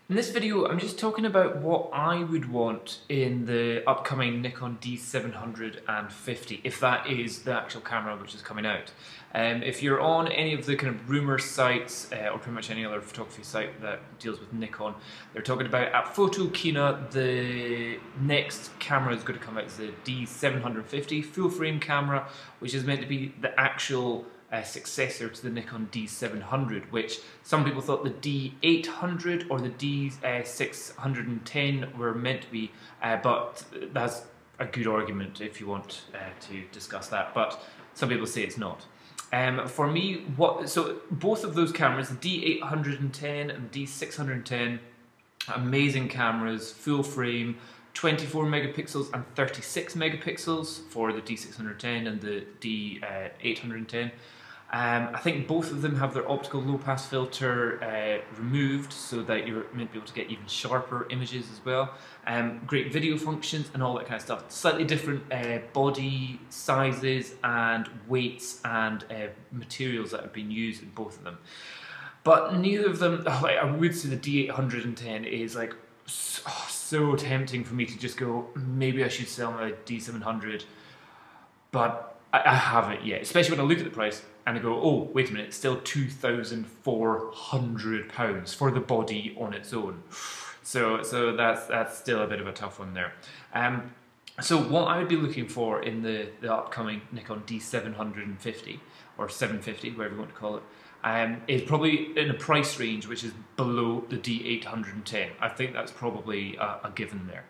In this video, I'm just talking about what I would want in the upcoming Nikon D750, if that is the actual camera which is coming out. If you're on any of the kind of rumor sites, or pretty much any other photography site that deals with Nikon, they're talking about at Photokina, the next camera is going to come out is the D750 full frame camera, which is meant to be the actual successor to the Nikon D700, which some people thought the D800 or the D610 were meant to be, but that's a good argument if you want to discuss that, but some people say it's not. For me, so both of those cameras, the D810 and the D610, amazing cameras, full frame, 24 megapixels and 36 megapixels for the D610 and the D810. I think both of them have their optical low-pass filter removed so that you're meant to be able to get even sharper images as well. Great video functions and all that kind of stuff. Slightly different body sizes and weights and materials that have been used in both of them. But neither of them, I would say the D810 is like so tempting for me to just go, maybe I should sell my D700, but I haven't yet, especially when I look at the price and I go, oh, wait a minute, it's still £2,400 for the body on its own. So that's still a bit of a tough one there. So what I would be looking for in the upcoming Nikon D750, or 750, whatever you want to call it, is probably in a price range which is below the D810. I think that's probably a given there.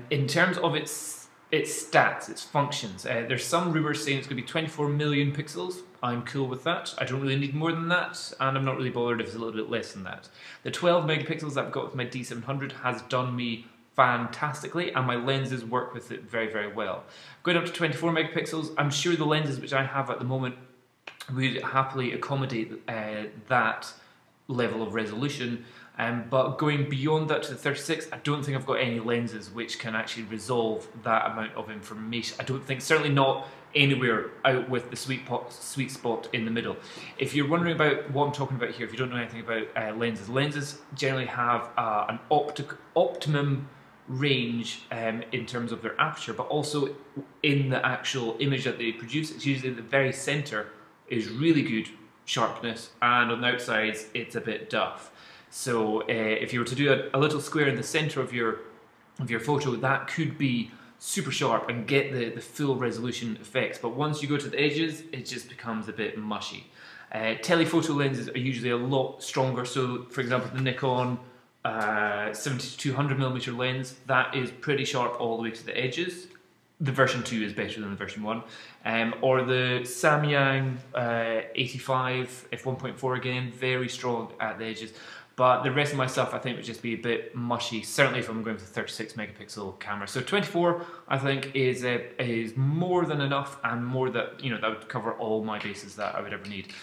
In terms of its stats, its functions, there's some rumours saying it's going to be 24 million pixels. I'm cool with that. I don't really need more than that, and I'm not really bothered if it's a little bit less than that. The 12 megapixels I've got with my D700 has done me fantastically, and my lenses work with it very, very well. Going up to 24 megapixels, I'm sure the lenses which I have at the moment would happily accommodate that level of resolution, but going beyond that to the 36, I don't think I've got any lenses which can actually resolve that amount of information. I don't think, certainly not anywhere out with the sweet spot in the middle. If you're wondering about what I'm talking about here, if you don't know anything about lenses generally have an optimum range in terms of their aperture, but also in the actual image that they produce. It's usually the very center is really good sharpness, and on the outsides it's a bit duff. So if you were to do a little square in the center of your photo, that could be super sharp and get the full resolution effects, but once you go to the edges, it just becomes a bit mushy. Telephoto lenses are usually a lot stronger, so for example the Nikon 70-200mm lens, that is pretty sharp all the way to the edges. The version 2 is better than the version 1. Or the Samyang 85 f1.4 again, very strong at the edges. But the rest of my stuff I think would just be a bit mushy, certainly if I'm going with a 36 megapixel camera. So 24 I think is more than enough, and more that, you know, that would cover all my bases that I would ever need.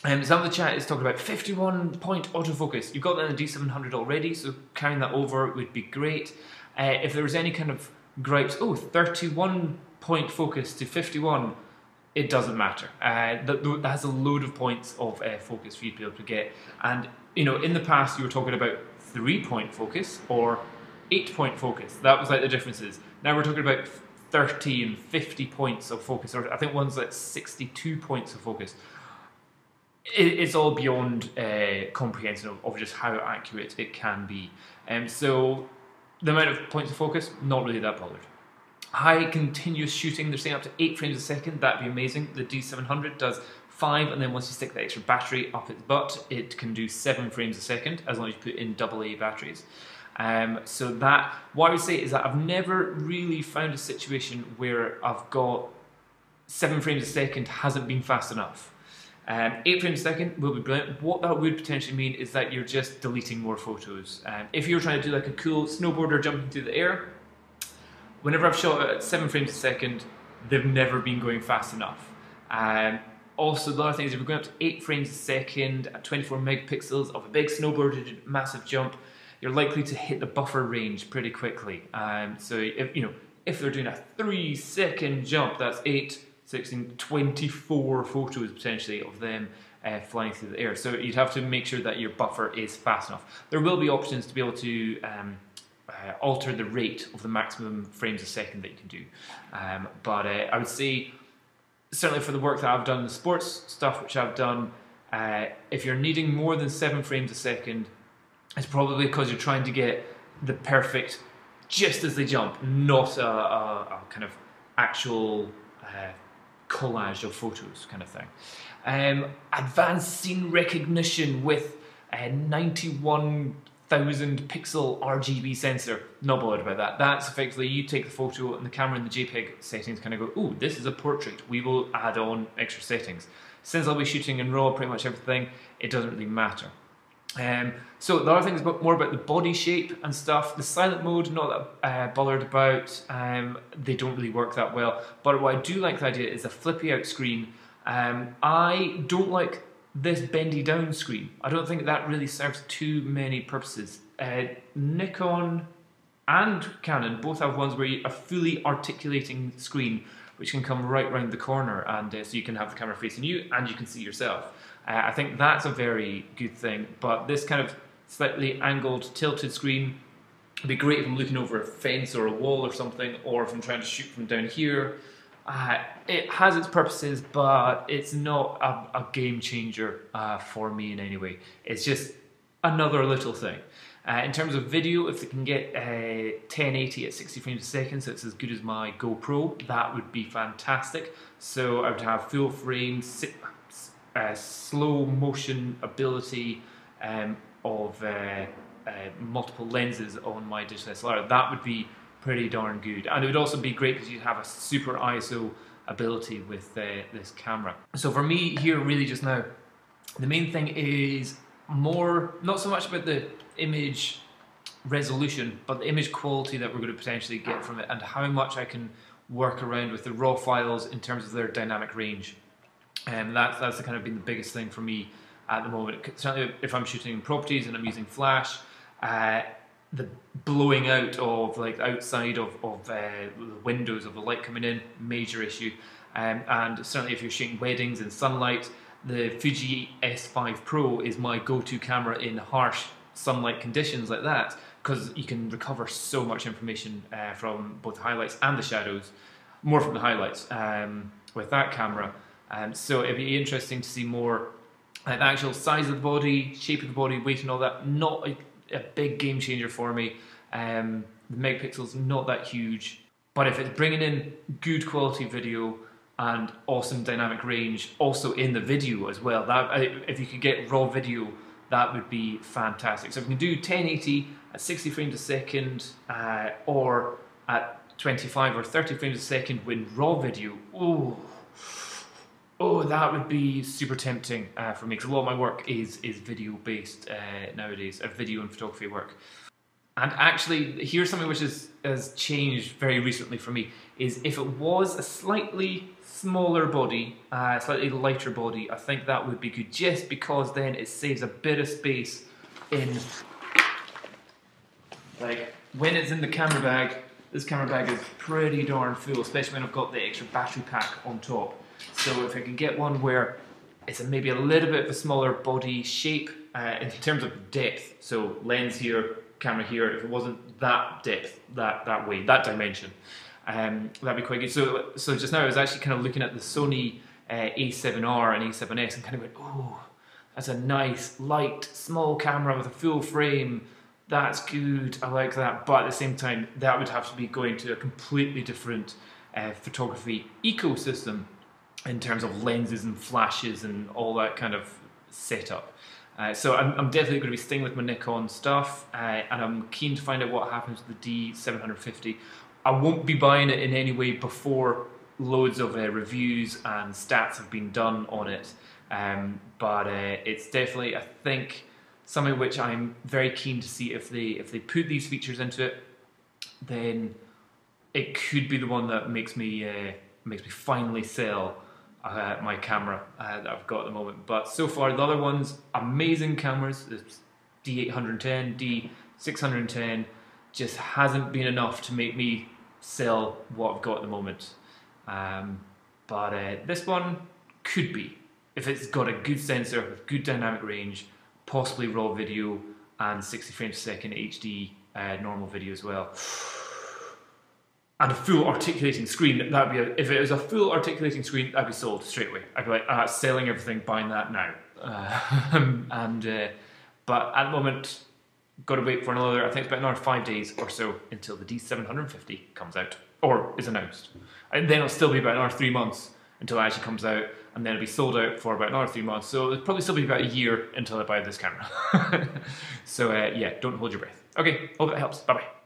Some of the chat is talking about 51-point autofocus. You've got that in the D700 already, so carrying that over would be great. If there was any kind of gripes, 31-point focus to 51, it doesn't matter. That has a load of points of focus for you to be able to get. And you know, in the past you were talking about 3-point focus or 8-point focus. That was like the differences. Now we're talking about 30 and 50 points of focus, or I think one's like 62 points of focus. It's all beyond comprehension of just how accurate it can be. So the amount of points of focus, not really that bothered. High continuous shooting, they're saying up to 8 frames a second, that'd be amazing. The D700 does 5, and then once you stick the extra battery up its butt, it can do 7 frames a second, as long as you put in AA batteries. So that, what I would say is that I've never really found a situation where I've got 7 frames a second hasn't been fast enough. 8 frames a second will be brilliant. What that would potentially mean is that you're just deleting more photos. If you're trying to do like a cool snowboarder jumping through the air, whenever I've shot at 7 frames a second, they've never been going fast enough. Also, the other thing is if you're going up to 8 frames a second at 24 megapixels of a big snowboarded massive jump, you're likely to hit the buffer range pretty quickly. So if they're doing a 3-second jump, that's 8, 16, 24 photos potentially of them flying through the air. So you'd have to make sure that your buffer is fast enough. There will be options to be able to alter the rate of the maximum frames a second that you can do. But I would say, certainly for the work that I've done, the sports stuff which I've done, if you're needing more than 7 frames a second, it's probably because you're trying to get the perfect, just as they jump, not a kind of actual collage of photos kind of thing. Advanced scene recognition with a 91,000 pixel RGB sensor. Not bothered about that. That's effectively, you take the photo and the camera in the JPEG settings kind of go, ooh, this is a portrait. We will add on extra settings. Since I'll be shooting in RAW pretty much everything, it doesn't really matter. So the other thing is more about the body shape and stuff. The silent mode, not that bothered about. They don't really work that well. But what I do like the idea is a flippy out screen. I don't like this bendy down screen. I don't think that really serves too many purposes. Nikon and Canon both have ones where you a fully articulating screen which can come right round the corner, and so you can have the camera facing you and you can see yourself. I think that's a very good thing, but this kind of slightly angled, tilted screen would be great if I'm looking over a fence or a wall or something, or if I'm trying to shoot from down here. It has its purposes, but it's not a game changer for me in any way. It's just another little thing. In terms of video, if they can get 1080 at 60 frames a second, so it's as good as my GoPro, that would be fantastic. So I would have full frame, slow motion ability of multiple lenses on my digital SLR. That would be pretty darn good, and it would also be great because you'd have a super ISO ability with this camera. So for me here, really just now, the main thing is more, not so much about the image resolution, but the image quality that we're going to potentially get from it, and how much I can work around with the raw files in terms of their dynamic range. And that's kind of been the biggest thing for me at the moment. Certainly if I'm shooting in properties and I'm using flash, the blowing out of like outside of the windows of the light coming in, major issue. And certainly if you're shooting weddings in sunlight, the Fuji S5 Pro is my go-to camera in harsh sunlight conditions like that, because you can recover so much information from both the highlights and the shadows, more from the highlights with that camera. So it'd be interesting to see more the actual size of the body, shape of the body, weight and all that. Not a big game changer for me. The megapixels not that huge, but if it's bringing in good quality video and awesome dynamic range also in the video as well, that if you could get raw video, that would be fantastic. So if we can do 1080 at 60 frames a second or at 25 or 30 frames a second with raw video, oh, that would be super tempting for me, because a lot of my work is video based nowadays, video and photography work. And actually, here's something which has changed very recently for me, is if it was a slightly smaller body, slightly lighter body, I think that would be good, just because then it saves a bit of space in, like, when it's in the camera bag. This camera bag is pretty darn full, especially when I've got the extra battery pack on top. So if I can get one where it's maybe a little bit of a smaller body shape in terms of depth, so lens here, camera here, if it wasn't that depth, that way, that dimension, that'd be quite good. So just now I was actually kind of looking at the Sony A7R and A7S and kind of went, oh, that's a nice, light, small camera with a full frame. That's good, I like that. But at the same time, that would have to be going to a completely different photography ecosystem in terms of lenses and flashes and all that kind of setup. So I'm definitely going to be staying with my Nikon stuff, and I'm keen to find out what happens with the D750. I won't be buying it in any way before loads of reviews and stats have been done on it, but it's definitely, I think, something which I'm very keen to see. If they put these features into it, then it could be the one that makes me finally sell my camera that I've got at the moment. But so far, the other ones, amazing cameras. The D810, D610, just hasn't been enough to make me sell what I've got at the moment. But this one could be. if it's got a good sensor with good dynamic range, possibly raw video and 60 frames per second HD normal video as well, and a full articulating screen, that'd be if it was a full articulating screen, I'd be sold straight away. I'd be like, selling everything, buying that now. But at the moment, got to wait for another, I think it's about another 5 days or so until the D750 comes out, or is announced. And then it'll still be about another 3 months until it actually comes out, and then it'll be sold out for about another 3 months. So it'll probably still be about a year until I buy this camera. So yeah, don't hold your breath. Okay, hope that helps. Bye bye.